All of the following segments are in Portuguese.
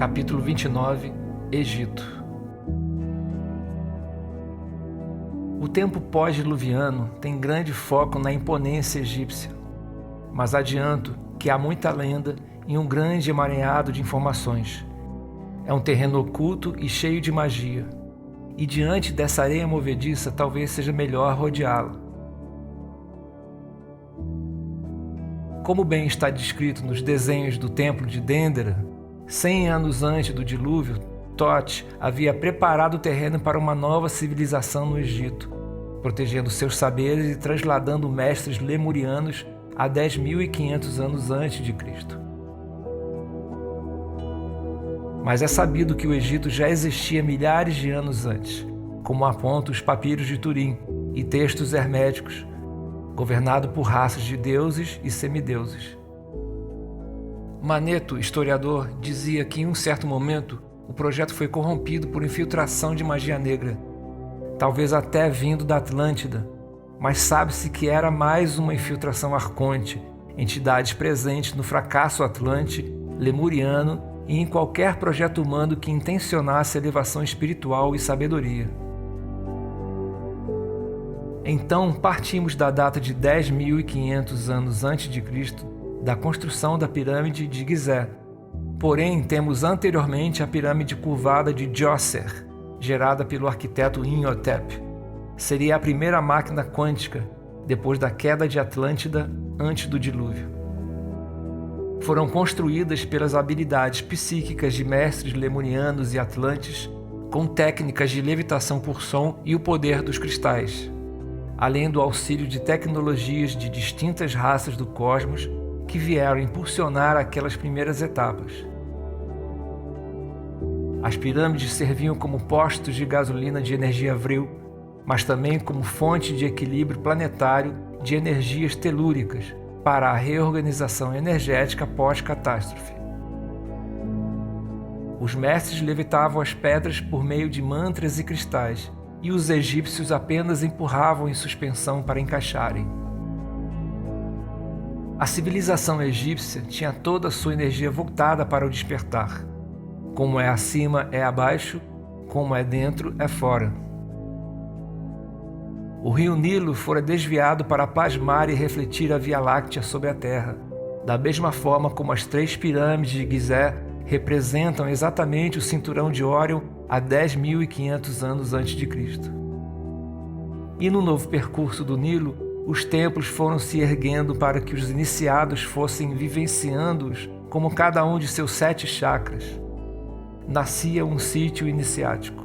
Capítulo 29 – Egito. O tempo pós-diluviano tem grande foco na imponência egípcia, mas adianto que há muita lenda e um grande emaranhado de informações. É um terreno oculto e cheio de magia, e diante dessa areia movediça talvez seja melhor rodeá-la. Como bem está descrito nos desenhos do templo de Dendera, 100 anos antes do dilúvio, Thoth havia preparado o terreno para uma nova civilização no Egito, protegendo seus saberes e trasladando mestres lemurianos a 10.500 anos antes de Cristo. Mas é sabido que o Egito já existia milhares de anos antes, como apontam os papiros de Turim e textos herméticos, governado por raças de deuses e semideuses. Maneto, historiador, dizia que em um certo momento o projeto foi corrompido por infiltração de magia negra, talvez até vindo da Atlântida, mas sabe-se que era mais uma infiltração arconte, entidades presentes no fracasso atlante, lemuriano e em qualquer projeto humano que intencionasse elevação espiritual e sabedoria. Então partimos da data de 10.500 anos antes de Cristo, da construção da pirâmide de Gizé. Porém, temos anteriormente a pirâmide curvada de Djoser, gerada pelo arquiteto Imhotep. Seria a primeira máquina quântica, depois da queda de Atlântida, antes do dilúvio. Foram construídas pelas habilidades psíquicas de mestres lemurianos e atlantes, com técnicas de levitação por som e o poder dos cristais, além do auxílio de tecnologias de distintas raças do cosmos que vieram impulsionar aquelas primeiras etapas. As pirâmides serviam como postos de gasolina de energia vril, mas também como fonte de equilíbrio planetário de energias telúricas para a reorganização energética pós-catástrofe. Os mestres levitavam as pedras por meio de mantras e cristais, e os egípcios apenas empurravam em suspensão para encaixarem. A civilização egípcia tinha toda a sua energia voltada para o despertar. Como é acima, é abaixo, como é dentro, é fora. O rio Nilo fora desviado para plasmar e refletir a Via Láctea sobre a Terra, da mesma forma como as 3 pirâmides de Gizé representam exatamente o cinturão de Órion há 10.500 anos antes de Cristo. E no novo percurso do Nilo, os templos foram se erguendo para que os iniciados fossem vivenciando-os como cada um de seus 7 chakras. Nascia um sítio iniciático.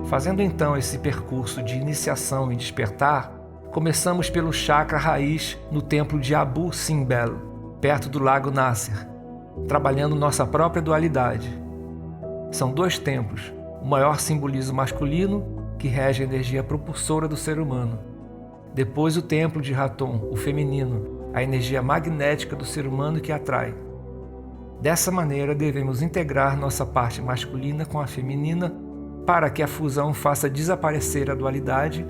Fazendo então esse percurso de iniciação e despertar, começamos pelo chakra raiz no templo de Abu Simbel, perto do lago Nasser, trabalhando nossa própria dualidade. São 2 templos, o maior simboliza o masculino, que rege a energia propulsora do ser humano. Depois o templo de Hathor, o feminino, a energia magnética do ser humano que atrai. Dessa maneira devemos integrar nossa parte masculina com a feminina para que a fusão faça desaparecer a dualidade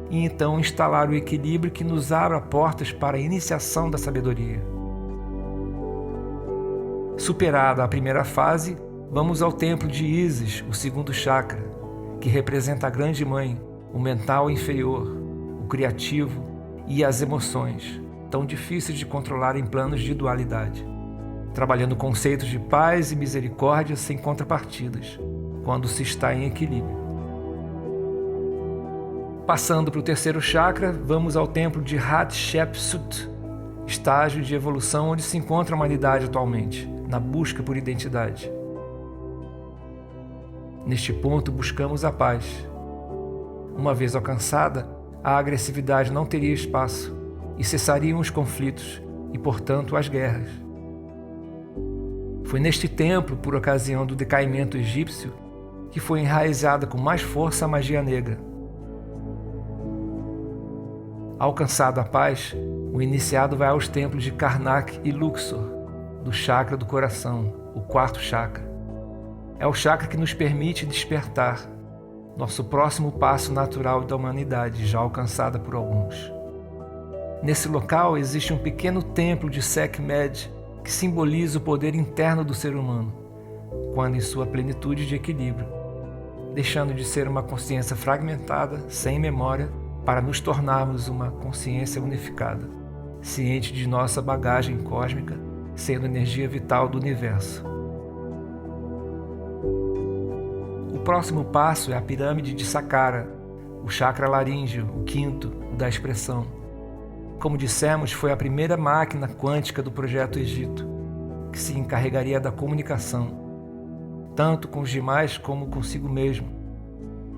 e então instalar o equilíbrio que nos abra portas para a iniciação da sabedoria. Superada a primeira fase, vamos ao templo de Ísis, o 2º chakra, que representa a grande mãe, o mental inferior, o criativo e as emoções, tão difíceis de controlar em planos de dualidade, trabalhando conceitos de paz e misericórdia sem contrapartidas, quando se está em equilíbrio. Passando para o 3º chakra, vamos ao templo de Hatshepsut, estágio de evolução onde se encontra a humanidade atualmente, na busca por identidade. Neste ponto, buscamos a paz. Uma vez alcançada, a agressividade não teria espaço e cessariam os conflitos e, portanto, as guerras. Foi neste templo, por ocasião do decaimento egípcio, que foi enraizada com mais força a magia negra. Alcançada a paz, o iniciado vai aos templos de Karnak e Luxor, do chakra do coração, o 4º chakra. É o chakra que nos permite despertar, nosso próximo passo natural da humanidade, já alcançada por alguns. Nesse local existe um pequeno templo de Sekhmet, que que simboliza o poder interno do ser humano, quando em sua plenitude de equilíbrio, deixando de ser uma consciência fragmentada, sem memória, para nos tornarmos uma consciência unificada, ciente de nossa bagagem cósmica, sendo energia vital do universo. O próximo passo é a pirâmide de Saqqara, o chakra laríngeo, o quinto, o da expressão. Como dissemos, foi a primeira máquina quântica do projeto Egito, que se encarregaria da comunicação, tanto com os demais como consigo mesmo,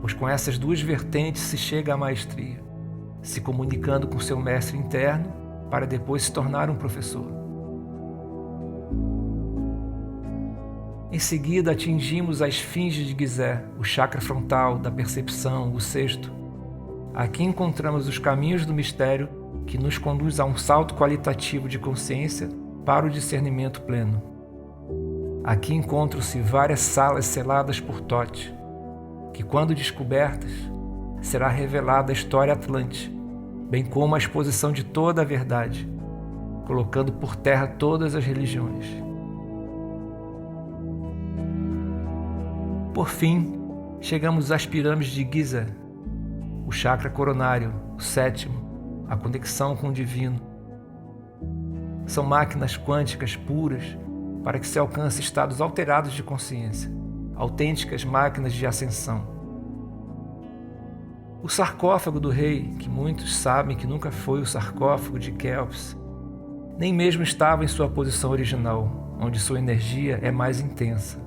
pois com essas duas vertentes se chega à maestria, se comunicando com seu mestre interno para depois se tornar um professor. Em seguida, atingimos a esfinge de Gizeh, o chakra frontal da percepção, o sexto. Aqui encontramos os caminhos do mistério que nos conduz a um salto qualitativo de consciência para o discernimento pleno. Aqui encontram-se várias salas seladas por Thoth, que, quando descobertas, será revelada a história atlante, bem como a exposição de toda a verdade, colocando por terra todas as religiões. Por fim, chegamos às pirâmides de Gizeh, o chakra coronário, o sétimo, a conexão com o divino. São máquinas quânticas puras para que se alcance estados alterados de consciência, autênticas máquinas de ascensão. O sarcófago do rei, que muitos sabem que nunca foi o sarcófago de Quéops, nem mesmo estava em sua posição original, onde sua energia é mais intensa.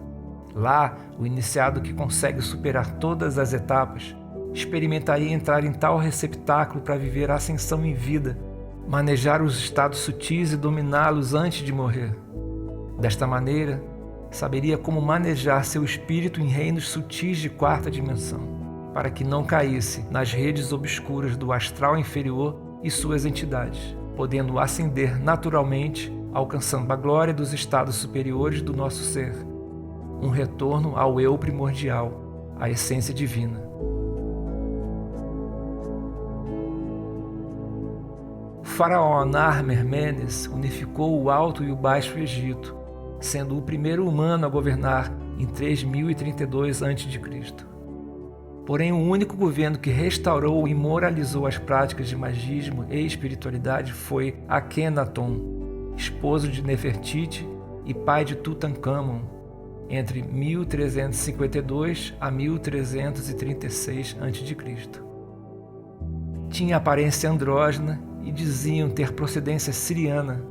Lá, o iniciado que consegue superar todas as etapas experimentaria entrar em tal receptáculo para viver a ascensão em vida, manejar os estados sutis e dominá-los antes de morrer. Desta maneira, saberia como manejar seu espírito em reinos sutis de quarta dimensão, para que não caísse nas redes obscuras do astral inferior e suas entidades, podendo ascender naturalmente, alcançando a glória dos estados superiores do nosso ser, um retorno ao eu primordial, à essência divina. O faraó Anar-Mermenes unificou o Alto e o Baixo Egito, sendo o primeiro humano a governar em 3032 a.C. Porém, o único governo que restaurou e moralizou as práticas de magismo e espiritualidade foi Akhenaton, esposo de Nefertiti e pai de Tutankhamon, entre 1352 a 1336 a.C. Tinha aparência andrógena e diziam ter procedência siriana,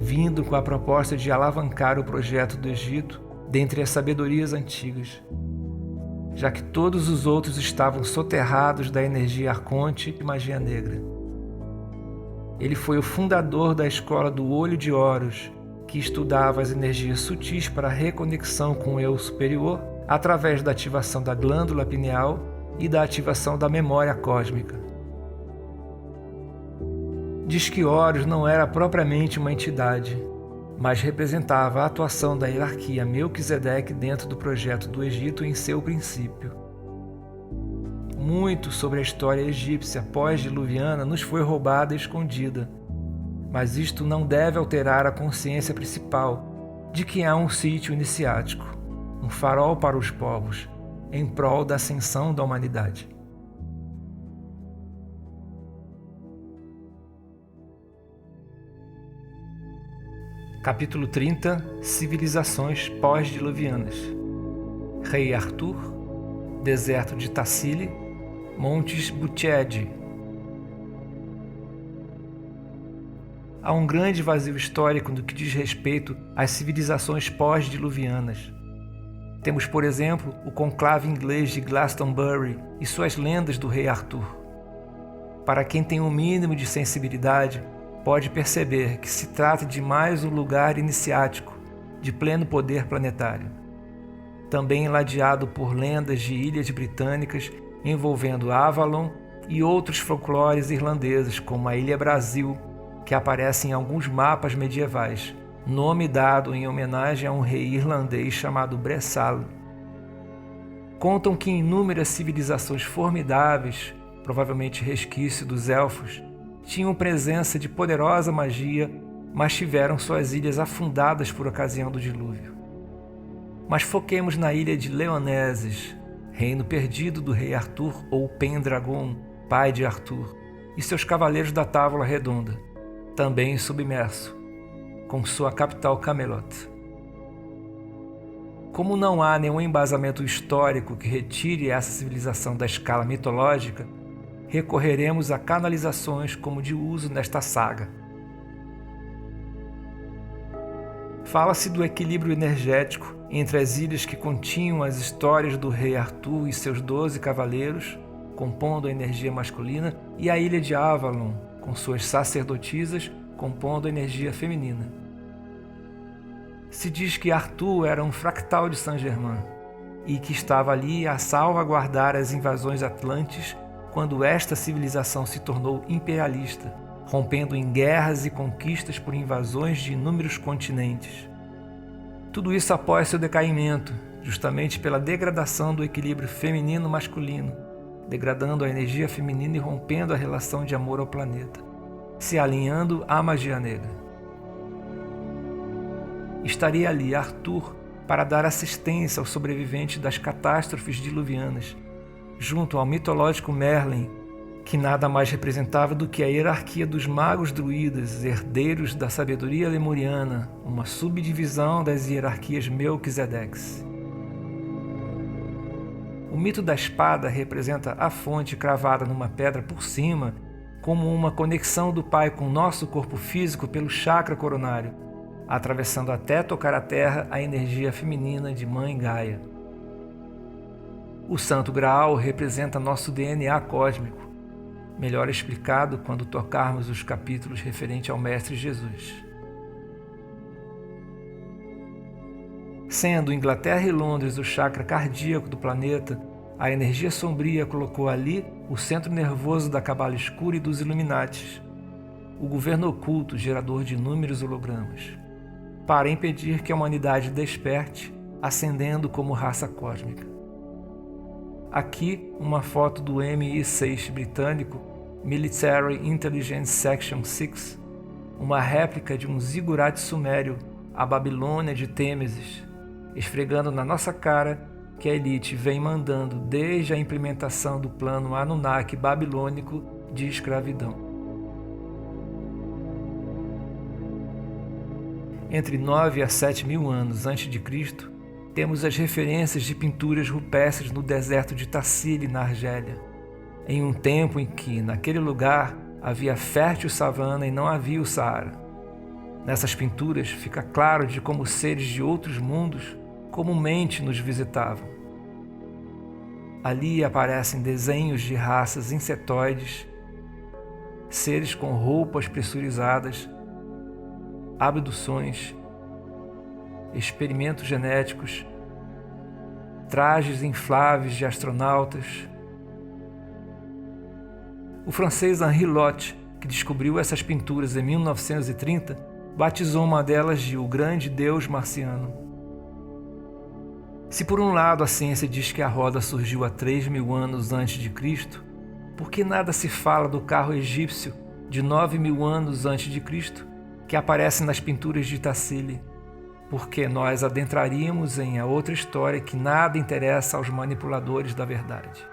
vindo com a proposta de alavancar o projeto do Egito dentre as sabedorias antigas, já que todos os outros estavam soterrados da energia arconte e magia negra. Ele foi o fundador da escola do Olho de Horus, que estudava as energias sutis para a reconexão com o eu superior através da ativação da glândula pineal e da ativação da memória cósmica. Diz que Horus não era propriamente uma entidade, mas representava a atuação da hierarquia Melquisedeque dentro do projeto do Egito em seu princípio. Muito sobre a história egípcia pós-diluviana nos foi roubada e escondida, mas isto não deve alterar a consciência principal de que há um sítio iniciático, um farol para os povos, em prol da ascensão da humanidade. Capítulo 30 – Civilizações pós-diluvianas. Rei Arthur, deserto de Tassili, Montes Butiedi. Há um grande vazio histórico no que diz respeito às civilizações pós-diluvianas. Temos, por exemplo, o conclave inglês de Glastonbury e suas lendas do rei Arthur. Para quem tem um mínimo de sensibilidade, pode perceber que se trata de mais um lugar iniciático, de pleno poder planetário. Também ladeado por lendas de ilhas britânicas envolvendo Avalon e outros folclores irlandeses, como a Ilha Brasil, que aparece em alguns mapas medievais, nome dado em homenagem a um rei irlandês chamado Bressal. Contam que inúmeras civilizações formidáveis, provavelmente resquício dos elfos, tinham presença de poderosa magia, mas tiveram suas ilhas afundadas por ocasião do dilúvio. Mas foquemos na ilha de Leoneses, reino perdido do rei Arthur ou Pendragon, pai de Arthur, e seus cavaleiros da Távola Redonda, também submerso, com sua capital Camelot. Como não há nenhum embasamento histórico que retire essa civilização da escala mitológica, recorreremos a canalizações como de uso nesta saga. Fala-se do equilíbrio energético entre as ilhas que continham as histórias do rei Arthur e seus 12 cavaleiros, compondo a energia masculina, e a ilha de Avalon, com suas sacerdotisas, compondo a energia feminina. Se diz que Arthur era um fractal de Saint-Germain e que estava ali a salvaguardar as invasões atlantes quando esta civilização se tornou imperialista, rompendo em guerras e conquistas por invasões de inúmeros continentes. Tudo isso após seu decaimento, justamente pela degradação do equilíbrio feminino-masculino, degradando a energia feminina e rompendo a relação de amor ao planeta, se alinhando à magia negra. Estaria ali Arthur para dar assistência aos sobreviventes das catástrofes diluvianas, junto ao mitológico Merlin, que nada mais representava do que a hierarquia dos magos druidas, herdeiros da sabedoria lemuriana, uma subdivisão das hierarquias Melquisedeques. O mito da espada representa a fonte cravada numa pedra por cima, como uma conexão do Pai com nosso corpo físico pelo chakra coronário, atravessando até tocar a terra a energia feminina de Mãe Gaia. O Santo Graal representa nosso DNA cósmico, melhor explicado quando tocarmos os capítulos referentes ao Mestre Jesus. Sendo Inglaterra e Londres o chakra cardíaco do planeta, a energia sombria colocou ali o centro nervoso da Cabala Escura e dos Illuminatis, o governo oculto gerador de inúmeros hologramas, para impedir que a humanidade desperte, ascendendo como raça cósmica. Aqui, uma foto do MI6 britânico, Military Intelligence Section 6, uma réplica de um zigurate sumério, a Babilônia de Têmesis, esfregando na nossa cara que a elite vem mandando desde a implementação do plano Anunnaki babilônico de escravidão. Entre 9 a 7 mil anos antes de Cristo, temos as referências de pinturas rupestres no deserto de Tassili, na Argélia, em um tempo em que, naquele lugar, havia fértil savana e não havia o Saara. Nessas pinturas fica claro de como seres de outros mundos comumente nos visitavam. Ali aparecem desenhos de raças insetoides, seres com roupas pressurizadas, abduções, experimentos genéticos, trajes infláveis de astronautas. O francês Henri Lot, que descobriu essas pinturas em 1930, batizou uma delas de O Grande Deus Marciano. Se por um lado a ciência diz que a roda surgiu há 3.000 anos antes de Cristo, por que nada se fala do carro egípcio de 9.000 anos antes de Cristo, que aparece nas pinturas de Tassili? Porque nós adentraríamos em a outra história que nada interessa aos manipuladores da verdade.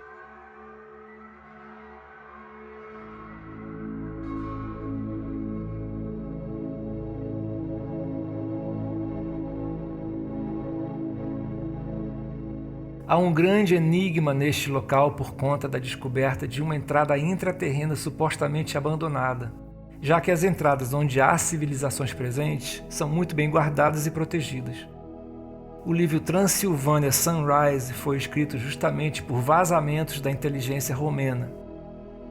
Há um grande enigma neste local por conta da descoberta de uma entrada intraterrena supostamente abandonada, já que as entradas onde há civilizações presentes são muito bem guardadas e protegidas. O livro Transylvania Sunrise foi escrito justamente por vazamentos da inteligência romena,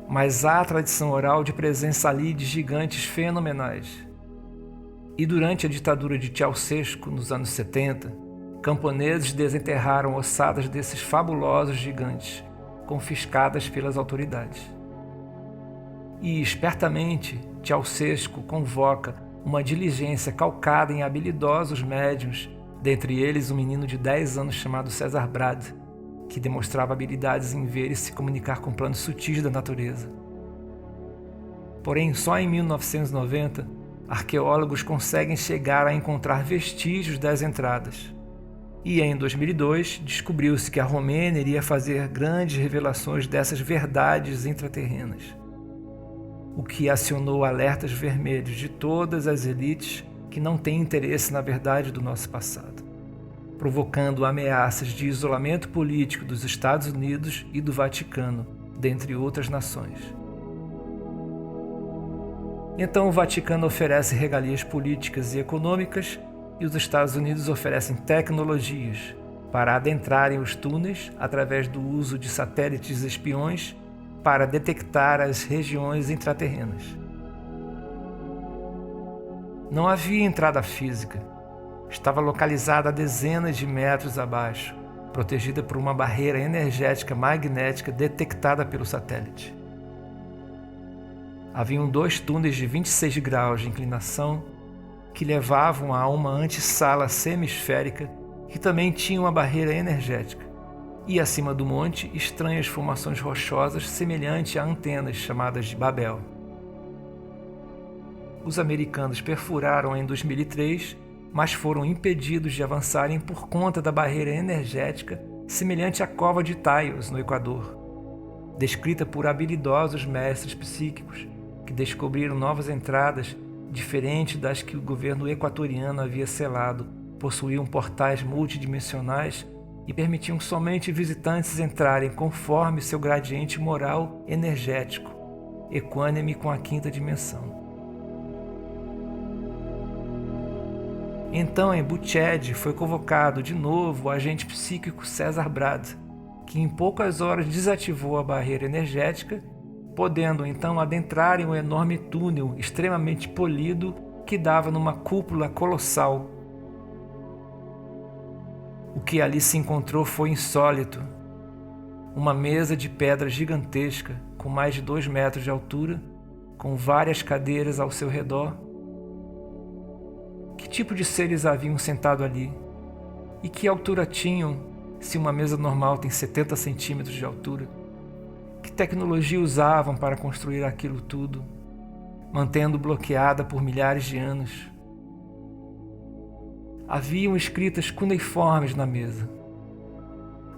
mas há tradição oral de presença ali de gigantes fenomenais. E durante a ditadura de Ceausescu, nos anos 70, camponeses desenterraram ossadas desses fabulosos gigantes, confiscadas pelas autoridades. E, espertamente, Ceausescu convoca uma diligência calcada em habilidosos médiuns, dentre eles um menino de 10 anos chamado César Brad, que demonstrava habilidades em ver e se comunicar com planos sutis da natureza. Porém, só em 1990, arqueólogos conseguem chegar a encontrar vestígios das entradas. E em 2002, descobriu-se que a Romênia iria fazer grandes revelações dessas verdades intraterrenas, o que acionou alertas vermelhos de todas as elites que não têm interesse na verdade do nosso passado, provocando ameaças de isolamento político dos Estados Unidos e do Vaticano, dentre outras nações. Então o Vaticano oferece regalias políticas e econômicas e os Estados Unidos oferecem tecnologias para adentrarem os túneis através do uso de satélites espiões para detectar as regiões intraterrenas. Não havia entrada física. Estava localizada a dezenas de metros abaixo, protegida por uma barreira energética magnética detectada pelo satélite. Haviam 2 túneis de 26 graus de inclinação que levavam a uma antessala semisférica que também tinha uma barreira energética, e acima do monte estranhas formações rochosas semelhantes a antenas chamadas de Babel. Os americanos perfuraram em 2003, mas foram impedidos de avançarem por conta da barreira energética semelhante à cova de Taios, no Equador, descrita por habilidosos mestres psíquicos que descobriram novas entradas diferentes das que o governo equatoriano havia selado, possuíam portais multidimensionais e permitiam somente visitantes entrarem conforme seu gradiente moral energético, equânime com a 5ª dimensão. Então, em Buchedi foi convocado de novo o agente psíquico César Brad, que em poucas horas desativou a barreira energética, podendo então adentrar em um enorme túnel extremamente polido que dava numa cúpula colossal. O que ali se encontrou foi insólito. Uma mesa de pedra gigantesca, com mais de 2 metros de altura, com várias cadeiras ao seu redor. Que tipo de seres haviam sentado ali? E que altura tinham, se uma mesa normal tem 70 centímetros de altura? Que tecnologia usavam para construir aquilo tudo, mantendo bloqueada por milhares de anos? Haviam escritas cuneiformes na mesa.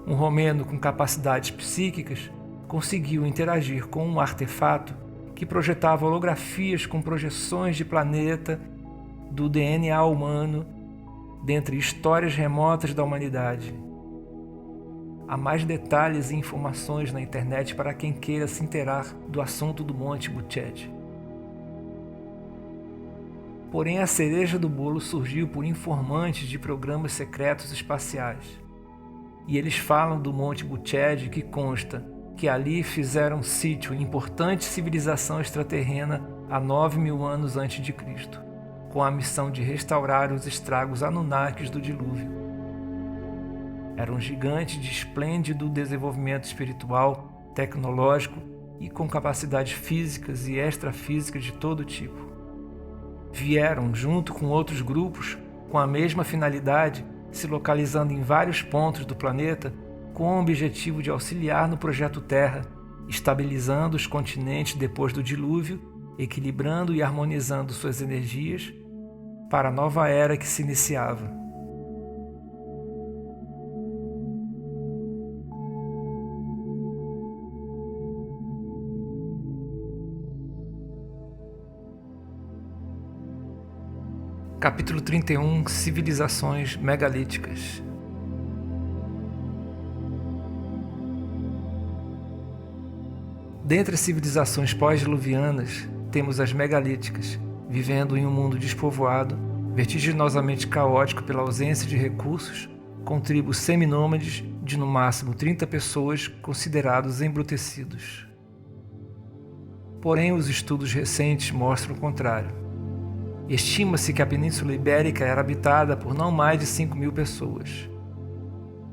Um romeno com capacidades psíquicas conseguiu interagir com um artefato que projetava holografias com projeções de planeta do DNA humano dentre histórias remotas da humanidade. Há mais detalhes e informações na internet para quem queira se inteirar do assunto do Monte Buchedi. Porém, a cereja do bolo surgiu por informantes de programas secretos espaciais. E eles falam do Monte Buchedi, que consta que ali fizeram sítio importante civilização extraterrena há 9.000 anos antes de Cristo, com a missão de restaurar os estragos anunnakis do dilúvio. Eram gigantes de esplêndido desenvolvimento espiritual, tecnológico e com capacidades físicas e extrafísicas de todo tipo. Vieram, junto com outros grupos, com a mesma finalidade, se localizando em vários pontos do planeta, com o objetivo de auxiliar no Projeto Terra, estabilizando os continentes depois do dilúvio, equilibrando e harmonizando suas energias para a nova era que se iniciava. Capítulo 31 – Civilizações megalíticas. Dentre as civilizações pós-diluvianas, temos as megalíticas, vivendo em um mundo despovoado, vertiginosamente caótico pela ausência de recursos, com tribos seminômades de no máximo 30 pessoas considerados embrutecidos. Porém, os estudos recentes mostram o contrário. Estima-se que a Península Ibérica era habitada por não mais de 5.000 pessoas.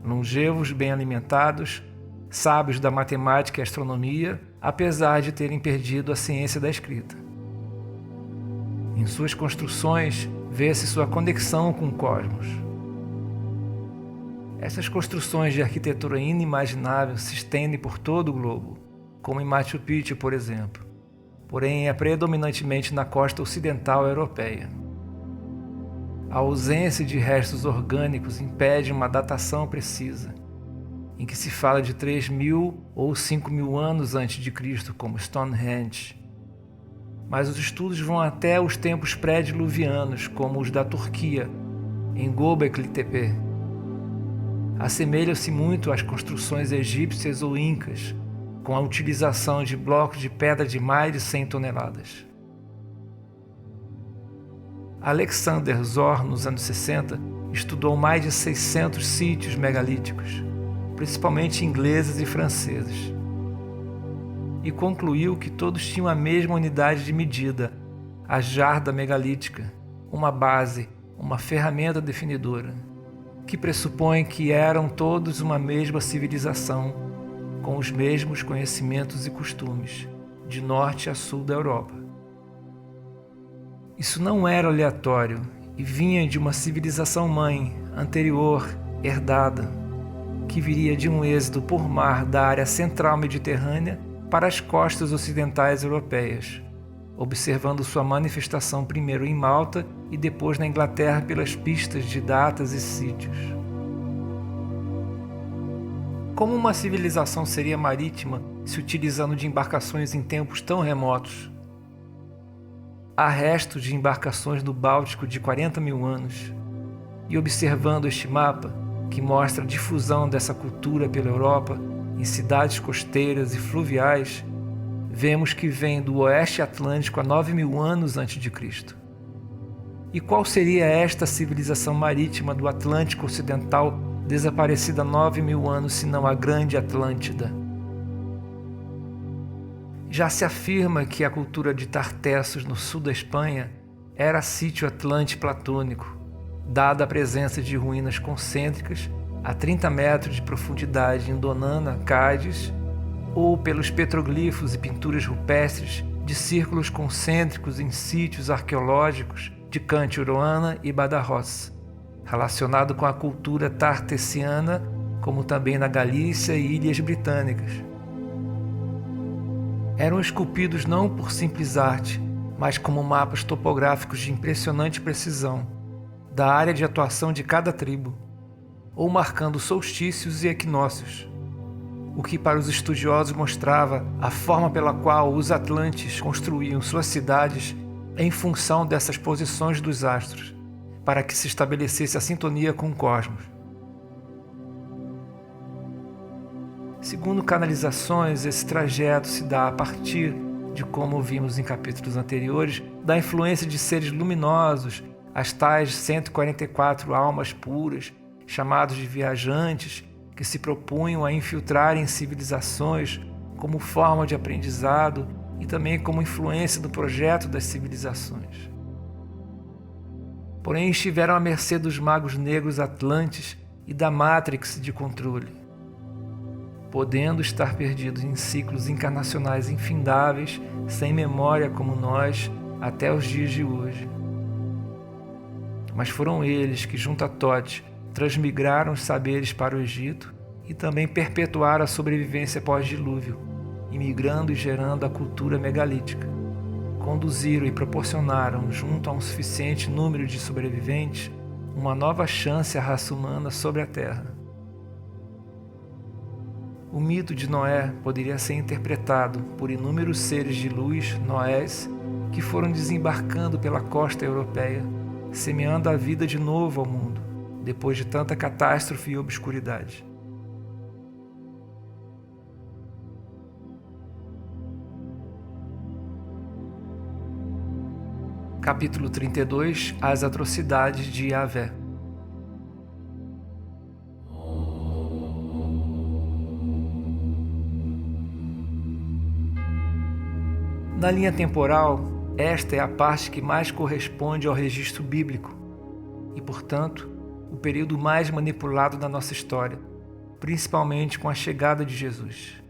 Longevos, bem alimentados, sábios da matemática e astronomia, apesar de terem perdido a ciência da escrita. Em suas construções, vê-se sua conexão com o cosmos. Essas construções de arquitetura inimaginável se estendem por todo o globo, como em Machu Picchu, por exemplo. porém é predominantemente na costa ocidental europeia. A ausência de restos orgânicos impede uma datação precisa, em que se fala de 3.000 ou 5.000 anos antes de Cristo, como Stonehenge. Mas os estudos vão até os tempos pré-diluvianos, como os da Turquia, em Göbekli Tepe. Assemelham-se muito às construções egípcias ou incas, com a utilização de blocos de pedra de mais de 100 toneladas. Alexander Zorn, nos anos 60, estudou mais de 600 sítios megalíticos, principalmente ingleses e franceses, e concluiu que todos tinham a mesma unidade de medida, a jarda megalítica, uma base, uma ferramenta definidora, que pressupõe que eram todos uma mesma civilização, com os mesmos conhecimentos e costumes, de norte a sul da Europa. Isso não era aleatório e vinha de uma civilização mãe, anterior, herdada, que viria de um êxodo por mar da área central mediterrânea para as costas ocidentais europeias, observando sua manifestação primeiro em Malta e depois na Inglaterra pelas pistas de datas e sítios. Como uma civilização seria marítima se utilizando de embarcações em tempos tão remotos? Há restos de embarcações no Báltico de 40.000 anos, e observando este mapa, que mostra a difusão dessa cultura pela Europa, em cidades costeiras e fluviais, vemos que vem do Oeste Atlântico há 9.000 anos antes de Cristo. E qual seria esta civilização marítima do Atlântico Ocidental desaparecida há 9.000 anos, senão a Grande Atlântida? Já se afirma que a cultura de Tartessos, no sul da Espanha, era sítio atlante-platônico, dada a presença de ruínas concêntricas a 30 metros de profundidade em Donana, Cádiz, ou pelos petroglifos e pinturas rupestres de círculos concêntricos em sítios arqueológicos de Cantiuroana e Badajoz, relacionado com a cultura tartessiana, como também na Galícia e Ilhas Britânicas. Eram esculpidos não por simples arte, mas como mapas topográficos de impressionante precisão, da área de atuação de cada tribo, ou marcando solstícios e equinócios, o que para os estudiosos mostrava a forma pela qual os atlantes construíam suas cidades em função dessas posições dos astros, para que se estabelecesse a sintonia com o cosmos. Segundo canalizações, esse trajeto se dá a partir de, como vimos em capítulos anteriores, da influência de seres luminosos, as tais 144 almas puras, chamados de viajantes, que se propunham a infiltrar em civilizações como forma de aprendizado e também como influência do projeto das civilizações. Porém, estiveram à mercê dos magos negros atlantes e da Matrix de controle, podendo estar perdidos em ciclos encarnacionais infindáveis, sem memória como nós, até os dias de hoje. Mas foram eles que, junto a Tote, transmigraram os saberes para o Egito e também perpetuaram a sobrevivência pós-dilúvio, imigrando e gerando a cultura megalítica. Conduziram e proporcionaram, junto a um suficiente número de sobreviventes, uma nova chance à raça humana sobre a Terra. O mito de Noé poderia ser interpretado por inúmeros seres de luz, Noés, que foram desembarcando pela costa europeia, semeando a vida de novo ao mundo, depois de tanta catástrofe e obscuridade. Capítulo 32 – As atrocidades de Yahvé. Na linha temporal, esta é a parte que mais corresponde ao registro bíblico e, portanto, o período mais manipulado da nossa história, principalmente com a chegada de Jesus.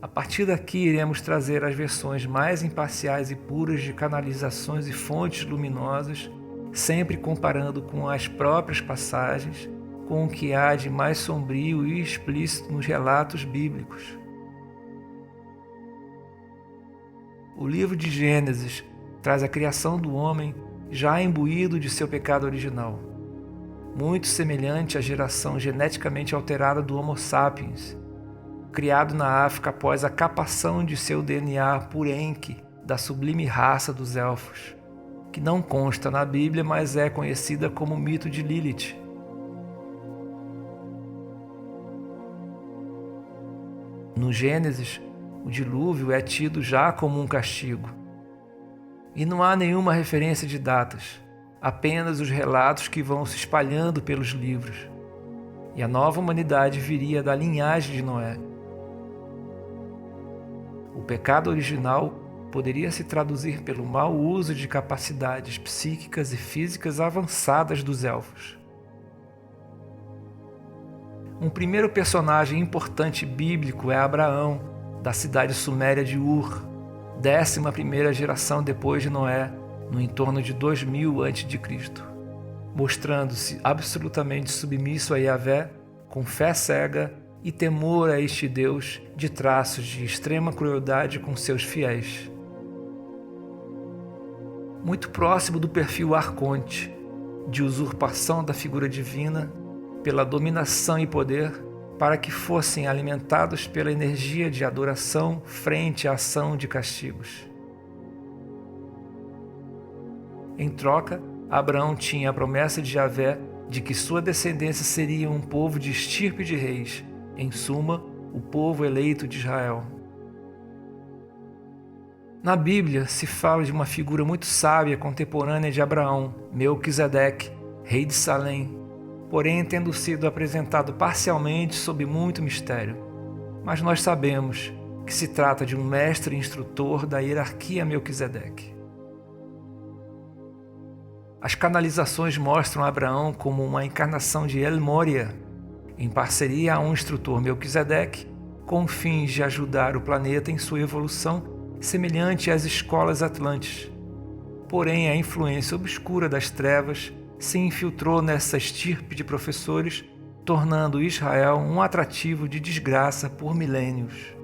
A partir daqui iremos trazer as versões mais imparciais e puras de canalizações e fontes luminosas, sempre comparando com as próprias passagens, com o que há de mais sombrio e explícito nos relatos bíblicos. o livro de Gênesis traz a criação do homem já imbuído de seu pecado original, muito semelhante à geração geneticamente alterada do Homo sapiens, criado na África após a capação de seu DNA por Enki, da sublime raça dos elfos, que não consta na Bíblia, mas é conhecida como o mito de Lilith. No Gênesis, o dilúvio é tido já como um castigo. E não há nenhuma referência de datas, apenas os relatos que vão se espalhando pelos livros. E a nova humanidade viria da linhagem de Noé. O pecado original poderia se traduzir pelo mau uso de capacidades psíquicas e físicas avançadas dos elfos. Um primeiro personagem importante bíblico é Abraão, da cidade suméria de Ur, 11ª geração depois de Noé, no entorno de 2000 a.C., mostrando-se absolutamente submisso a Yahvé, com fé cega e temor a este Deus de traços de extrema crueldade com seus fiéis. Muito próximo do perfil arconte, de usurpação da figura divina, pela dominação e poder, para que fossem alimentados pela energia de adoração frente à ação de castigos. Em troca, Abraão tinha a promessa de Yahvé de que sua descendência seria um povo de estirpe de reis, em suma, o povo eleito de Israel. Na Bíblia se fala de uma figura muito sábia contemporânea de Abraão, Melquisedeque, rei de Salém, porém tendo sido apresentado parcialmente sob muito mistério. Mas nós sabemos que se trata de um mestre instrutor da hierarquia Melquisedeque. As canalizações mostram Abraão como uma encarnação de El Moria, em parceria a um instrutor Melquisedeque, com fins de ajudar o planeta em sua evolução, semelhante às escolas atlantes. Porém, a influência obscura das trevas se infiltrou nessa estirpe de professores, tornando Israel um atrativo de desgraça por milênios.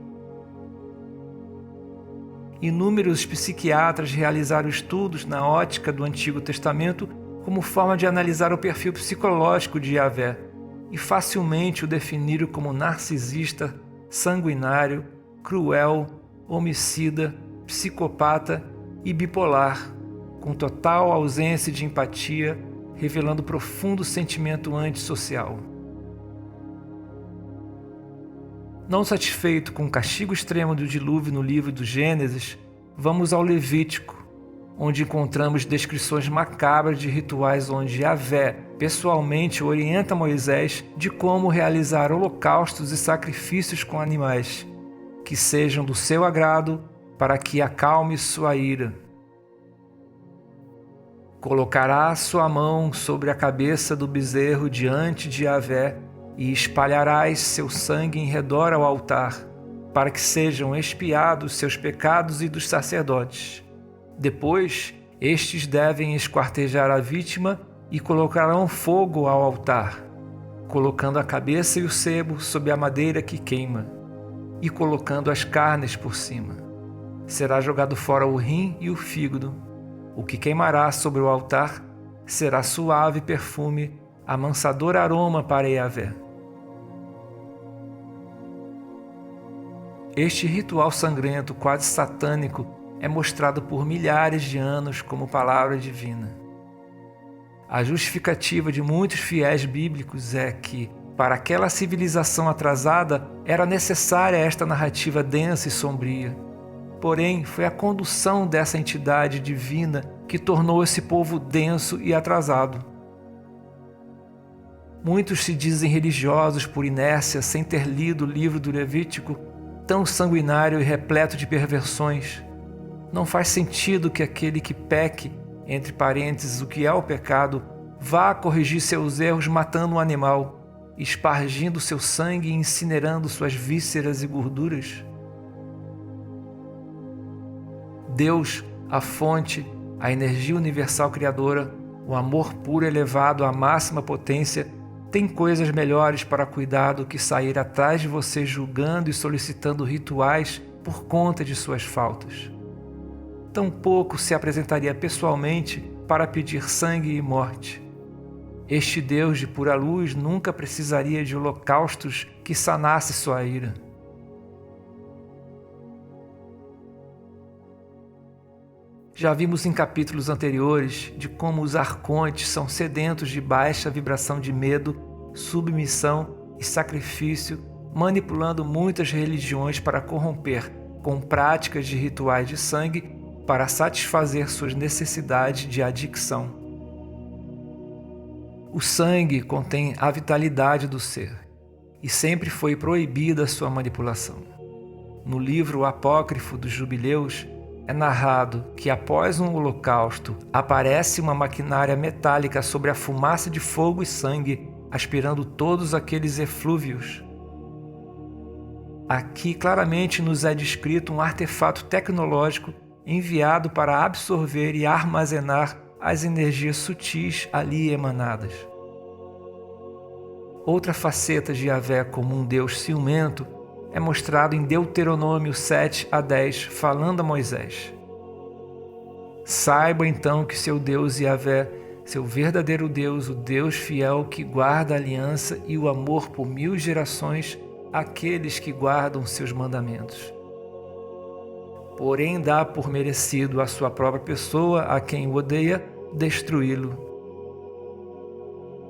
Inúmeros psiquiatras realizaram estudos na ótica do Antigo Testamento como forma de analisar o perfil psicológico de Yahvé e facilmente o definiram como narcisista, sanguinário, cruel, homicida, psicopata e bipolar, com total ausência de empatia, revelando profundo sentimento antissocial. Não satisfeito com o castigo extremo do dilúvio no livro do Gênesis, vamos ao Levítico, onde encontramos descrições macabras de rituais onde Yahvé pessoalmente orienta Moisés de como realizar holocaustos e sacrifícios com animais, que sejam do seu agrado, para que acalme sua ira. Colocará sua mão sobre a cabeça do bezerro diante de Yahvé e espalharás seu sangue em redor ao altar, para que sejam expiados seus pecados e dos sacerdotes. Depois, estes devem esquartejar a vítima e colocarão fogo ao altar, colocando a cabeça e o sebo sob a madeira que queima, e colocando as carnes por cima. Será jogado fora o rim e o fígado. O que queimará sobre o altar será suave perfume, amansador aroma para Yahvé. Este ritual sangrento, quase satânico, é mostrado por milhares de anos como palavra divina. A justificativa de muitos fiéis bíblicos é que, para aquela civilização atrasada, era necessária esta narrativa densa e sombria. Porém, foi a condução dessa entidade divina que tornou esse povo denso e atrasado. Muitos se dizem religiosos por inércia, sem ter lido o livro do Levítico, tão sanguinário e repleto de perversões. Não faz sentido que aquele que peque, entre parênteses, o que é o pecado, vá corrigir seus erros matando um animal, espargindo seu sangue e incinerando suas vísceras e gorduras. Deus, a fonte, a energia universal criadora, o amor puro elevado à máxima potência, tem coisas melhores para cuidar do que sair atrás de você julgando e solicitando rituais por conta de suas faltas. tampouco se apresentaria pessoalmente para pedir sangue e morte. Este Deus de pura luz nunca precisaria de holocaustos que sanasse sua ira. Já vimos em capítulos anteriores de como os arcontes são sedentos de baixa vibração de medo, submissão e sacrifício, manipulando muitas religiões para corromper com práticas de rituais de sangue para satisfazer suas necessidades de adicção. O sangue contém a vitalidade do ser e sempre foi proibida sua manipulação. No livro apócrifo dos Jubileus, é narrado que após um holocausto aparece uma maquinária metálica sobre a fumaça de fogo e sangue, aspirando todos aqueles eflúvios. Aqui claramente nos é descrito um artefato tecnológico enviado para absorver e armazenar as energias sutis ali emanadas. Outra faceta de Yahvé como um Deus ciumento é mostrado em Deuteronômio 7-10, falando a Moisés: Saiba então que seu Deus Yahvé, seu verdadeiro Deus, o Deus fiel que guarda a aliança e o amor por 1000 gerações, aqueles que guardam seus mandamentos. Porém dá por merecido a sua própria pessoa, a quem o odeia, destruí-lo.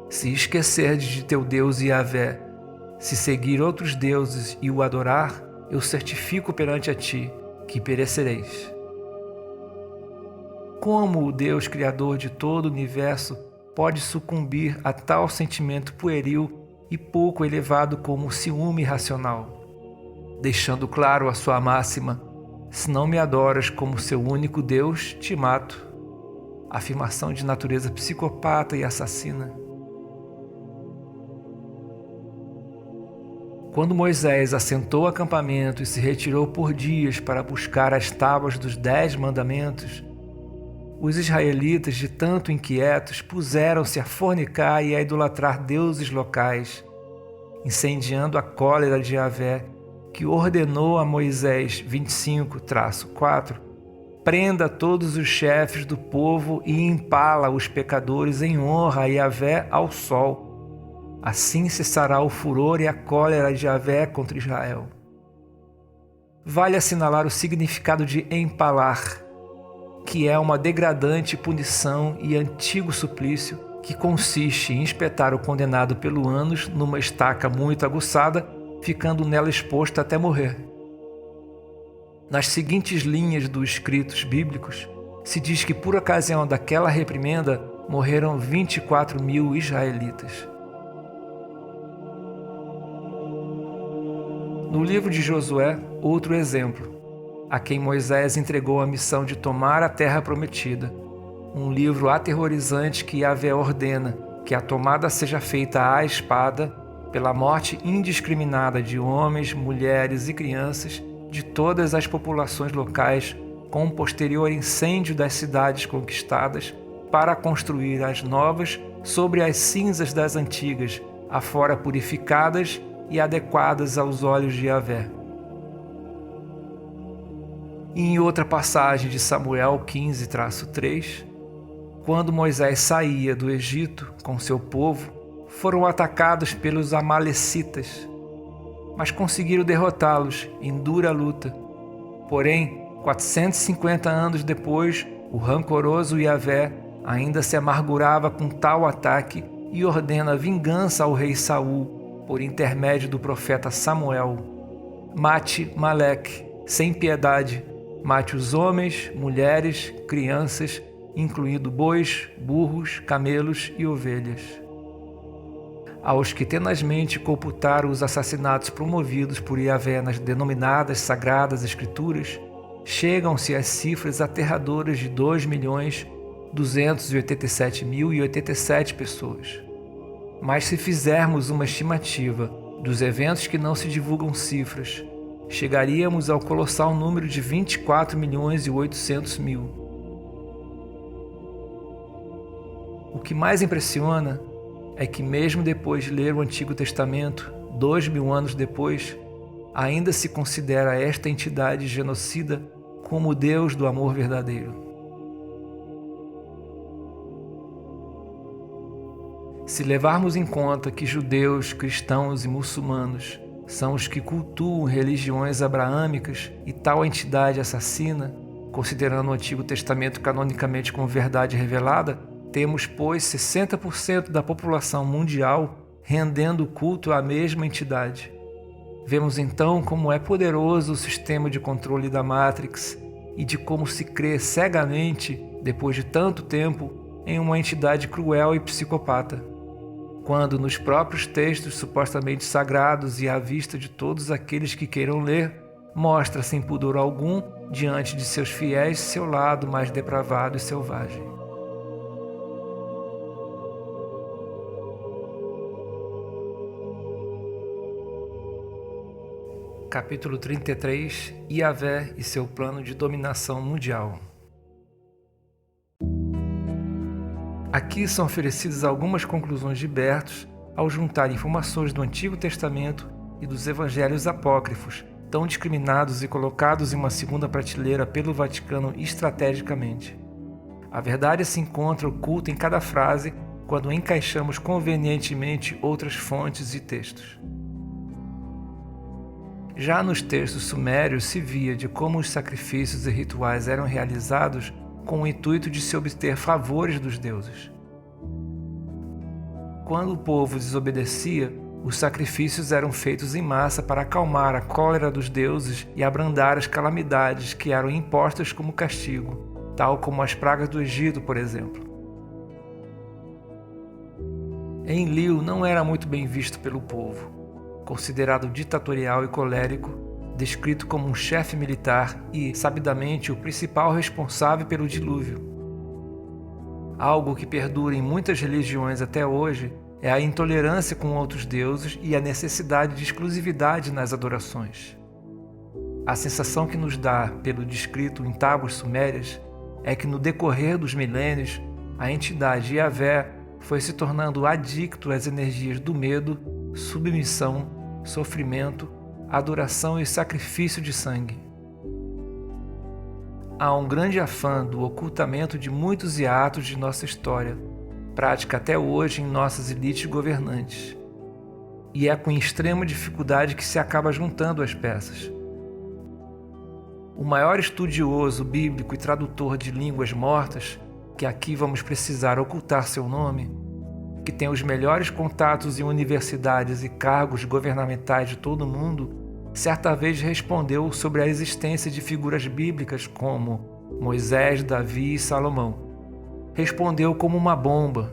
Se esquecerdes de teu Deus Yahvé, se seguir outros deuses e o adorar, eu certifico perante a ti que perecereis. Como o Deus Criador de todo o universo pode sucumbir a tal sentimento pueril e pouco elevado como o ciúme irracional? Deixando claro a sua máxima: se não me adoras como seu único Deus, te mato. Afirmação de natureza psicopata e assassina. Quando Moisés assentou o acampamento e se retirou por dias para buscar as tábuas dos 10 mandamentos, os israelitas, de tanto inquietos, puseram-se a fornicar e a idolatrar deuses locais, incendiando a cólera de Yahvé, que ordenou a Moisés 25-4, prenda todos os chefes do povo e empala os pecadores em honra a Yahvé ao sol. Assim cessará o furor e a cólera de Yahvé contra Israel. Vale assinalar o significado de empalar, que é uma degradante punição e antigo suplício que consiste em espetar o condenado pelo ânus numa estaca muito aguçada, ficando nela exposto até morrer. Nas seguintes linhas dos escritos bíblicos, se diz que por ocasião daquela reprimenda morreram 24.000 israelitas. No livro de Josué, outro exemplo, a quem Moisés entregou a missão de tomar a terra prometida, um livro aterrorizante que Yahvé ordena que a tomada seja feita à espada, pela morte indiscriminada de homens, mulheres e crianças de todas as populações locais, com o posterior incêndio das cidades conquistadas, para construir as novas sobre as cinzas das antigas, afora purificadas e adequadas aos olhos de Yahvé. E em outra passagem de Samuel 15-3, quando Moisés saía do Egito com seu povo, foram atacados pelos amalecitas, mas conseguiram derrotá-los em dura luta. Porém, 450 anos depois, o rancoroso Yahvé ainda se amargurava com tal ataque e ordena vingança ao rei Saul, por intermédio do profeta Samuel: mate Maleque, sem piedade, mate os homens, mulheres, crianças, incluindo bois, burros, camelos e ovelhas. Aos que tenazmente computaram os assassinatos promovidos por Yahvé nas denominadas Sagradas Escrituras, chegam-se às cifras aterradoras de 2.287.087 pessoas. Mas se fizermos uma estimativa dos eventos que não se divulgam cifras, chegaríamos ao colossal número de 24.800.000. O que mais impressiona é que mesmo depois de ler o Antigo Testamento, 2000 anos depois, ainda se considera esta entidade genocida como o Deus do amor verdadeiro. Se levarmos em conta que judeus, cristãos e muçulmanos são os que cultuam religiões abraâmicas e tal entidade assassina, considerando o Antigo Testamento canonicamente como verdade revelada, temos, pois, 60% da população mundial rendendo culto à mesma entidade. Vemos então como é poderoso o sistema de controle da Matrix e de como se crê cegamente, depois de tanto tempo, em uma entidade cruel e psicopata. Quando nos próprios textos supostamente sagrados e à vista de todos aqueles que queiram ler, mostra sem pudor algum, diante de seus fiéis, seu lado mais depravado e selvagem. Capítulo 33 – Yahvé e seu plano de dominação mundial. Aqui são oferecidas algumas conclusões de Bertos ao juntar informações do Antigo Testamento e dos Evangelhos apócrifos, tão discriminados e colocados em uma segunda prateleira pelo Vaticano estrategicamente. A verdade se encontra oculta em cada frase quando encaixamos convenientemente outras fontes e textos. Já nos textos sumérios se via de como os sacrifícios e rituais eram realizados com o intuito de se obter favores dos deuses. Quando o povo desobedecia, os sacrifícios eram feitos em massa para acalmar a cólera dos deuses e abrandar as calamidades que eram impostas como castigo, tal como as pragas do Egito, por exemplo. Enlil não era muito bem visto pelo povo, considerado ditatorial e colérico, descrito como um chefe militar e, sabidamente, o principal responsável pelo dilúvio. Algo que perdura em muitas religiões até hoje é a intolerância com outros deuses e a necessidade de exclusividade nas adorações. A sensação que nos dá pelo descrito em tábuas sumérias é que no decorrer dos milênios, a entidade Yahvé foi se tornando adicto às energias do medo, submissão, sofrimento, adoração e sacrifício de sangue. Há um grande afã do ocultamento de muitos hiatos de nossa história, prática até hoje em nossas elites governantes. E é com extrema dificuldade que se acaba juntando as peças. O maior estudioso bíblico e tradutor de línguas mortas, que aqui vamos precisar ocultar seu nome, que tem os melhores contatos em universidades e cargos governamentais de todo o mundo, certa vez respondeu sobre a existência de figuras bíblicas como Moisés, Davi e Salomão. Respondeu como uma bomba,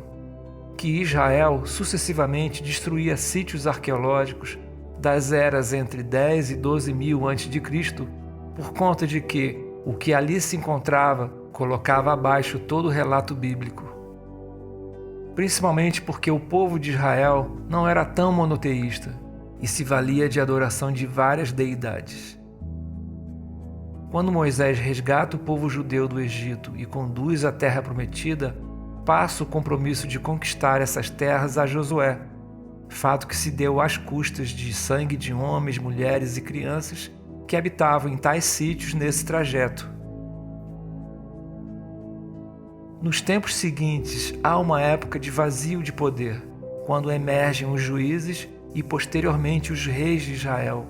que Israel sucessivamente destruía sítios arqueológicos das eras entre 10 e 12 mil a.C., por conta de que o que ali se encontrava colocava abaixo todo o relato bíblico. Principalmente porque o povo de Israel não era tão monoteísta e se valia de adoração de várias deidades. Quando Moisés resgata o povo judeu do Egito e conduz à terra prometida, passa o compromisso de conquistar essas terras a Josué, fato que se deu às custas de sangue de homens, mulheres e crianças que habitavam em tais sítios nesse trajeto. Nos tempos seguintes, há uma época de vazio de poder, quando emergem os juízes e posteriormente os reis de Israel,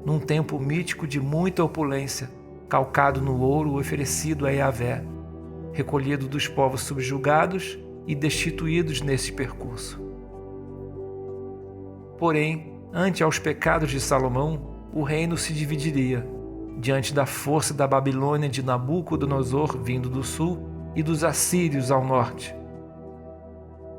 num tempo mítico de muita opulência, calcado no ouro oferecido a Yahvé, recolhido dos povos subjugados e destituídos nesse percurso. Porém, ante aos pecados de Salomão, o reino se dividiria, diante da força da Babilônia de Nabucodonosor vindo do sul e dos assírios ao norte.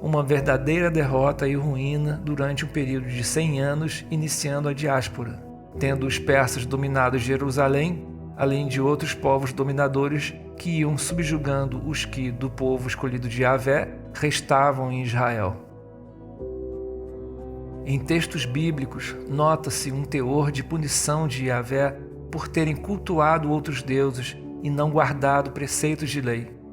Uma verdadeira derrota e ruína durante um período de 100 anos, iniciando a diáspora, tendo os persas dominado Jerusalém, além de outros povos dominadores que iam subjugando os que, do povo escolhido de Yahvé, restavam em Israel. Em textos bíblicos, nota-se um teor de punição de Yahvé por terem cultuado outros deuses e não guardado preceitos de lei.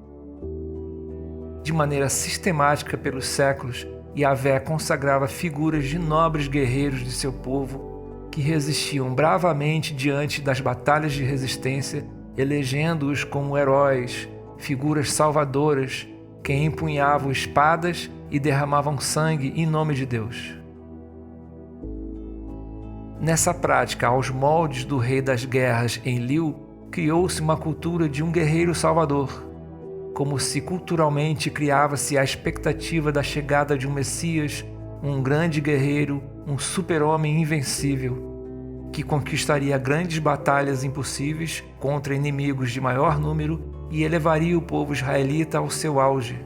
De maneira sistemática pelos séculos, Yahvé consagrava figuras de nobres guerreiros de seu povo que resistiam bravamente diante das batalhas de resistência elegendo-os como heróis, figuras salvadoras que empunhavam espadas e derramavam sangue em nome de Deus. Nessa prática, aos moldes do rei das guerras Enlil, criou-se uma cultura de um guerreiro salvador, como se culturalmente criava-se a expectativa da chegada de um Messias, um grande guerreiro, um super-homem invencível, que conquistaria grandes batalhas impossíveis contra inimigos de maior número e elevaria o povo israelita ao seu auge.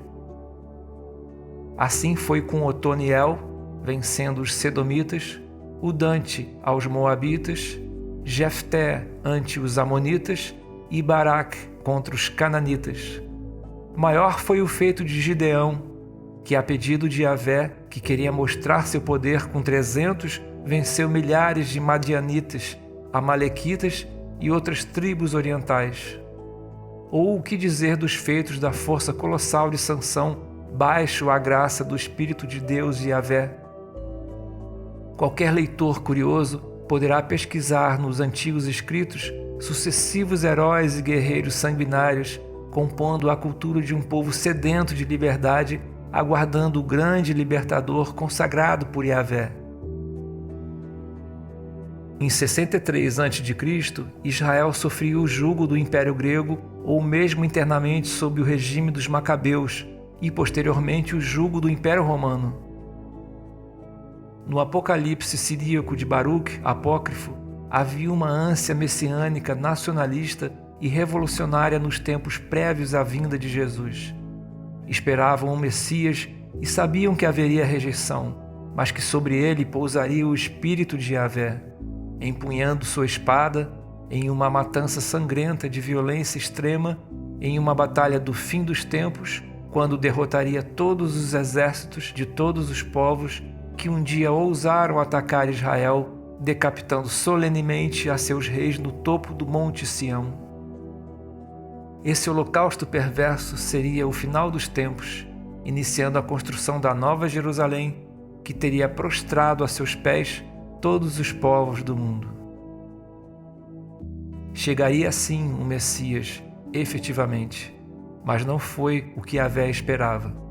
Assim foi com Otoniel, vencendo os Sedomitas, o Dante aos Moabitas, Jefté ante os Amonitas e Baraque contra os Cananitas. Maior foi o feito de Gideão, que a pedido de Yahvé, que queria mostrar seu poder com 300, venceu milhares de Madianitas, Amalequitas e outras tribos orientais. Ou o que dizer dos feitos da força colossal de Sansão, baixo à graça do Espírito de Deus e Yahvé? Qualquer leitor curioso poderá pesquisar nos antigos escritos sucessivos heróis e guerreiros sanguinários, compondo a cultura de um povo sedento de liberdade, aguardando o grande libertador consagrado por Yahvé. Em 63 a.C., Israel sofria o jugo do Império Grego ou mesmo internamente sob o regime dos Macabeus e posteriormente o jugo do Império Romano. No Apocalipse siríaco de Baruque, apócrifo, havia uma ânsia messiânica nacionalista e revolucionária nos tempos prévios à vinda de Jesus. Esperavam um Messias e sabiam que haveria rejeição, mas que sobre ele pousaria o Espírito de Yahvé, empunhando sua espada em uma matança sangrenta de violência extrema, em uma batalha do fim dos tempos, quando derrotaria todos os exércitos de todos os povos que um dia ousaram atacar Israel, decapitando solenemente a seus reis no topo do Monte Sião. Esse holocausto perverso seria o final dos tempos, iniciando a construção da Nova Jerusalém, que teria prostrado a seus pés todos os povos do mundo. Chegaria assim o Messias, efetivamente, mas não foi o que Yahvé esperava.